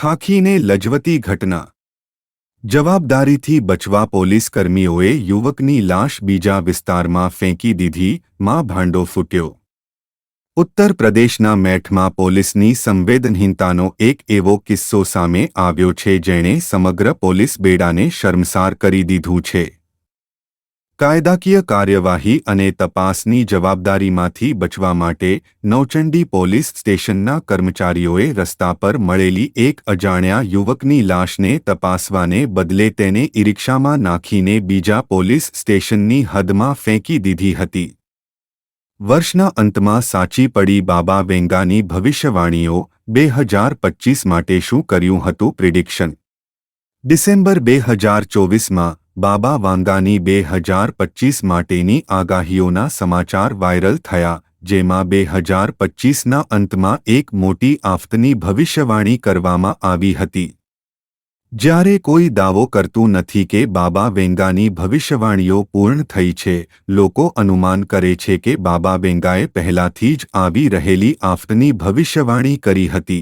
ખાખીને લજવતી ઘટના। જવાબદારીથી બચવા પોલીસ કર્મીઓએ યુવકની લાશ બીજા વિસ્તારમાં ફેંકી દીધી। માં ભાંડો ફૂટ્યો। ઉત્તર પ્રદેશના મેઠમાં પોલીસની સંવેદનહીનતાનો એક એવો કિસ્સો સામે આવ્યો છે જેણે સમગ્ર પોલીસ બેડાને શર્મસાર કરી દીધું છે। કાયદાકીય કાર્યવાહી અને તપાસની જવાબદારીમાંથી બચવા માટે નૌચંડી પોલીસ સ્ટેશનના કર્મચારીઓએ રસ્તા પર મળેલી એક અજાણ્યા યુવકની લાશને તપાસવાને બદલે તેને ઈ-રિક્ષામાં નાખીને બીજા પોલીસ સ્ટેશનની હદમાં ફેંકી દીધી હતી। વર્ષના અંતમાં સાચી પડી બાબા વેંગાની ભવિષ્યવાણીઓ। 2025 માટે શું કર્યું હતું પ્રિડિક્શન? ડિસેમ્બર 2024માં બાબા વાંગાની 2025 માટેની આગાહીઓના સમાચાર વાયરલ થયા, જેમાં 2025ના અંતમાં એક મોટી આફતની ભવિષ્યવાણી કરવામાં આવી હતી। જ્યારે કોઈ દાવો કરતું નથી કે બાબા વેંગાની ભવિષ્યવાણીઓ પૂર્ણ થઈ છે, લોકો અનુમાન કરે છે કે બાબા વેંગાએ પહેલાથી જ આવી રહેલી આફતની ભવિષ્યવાણી કરી હતી।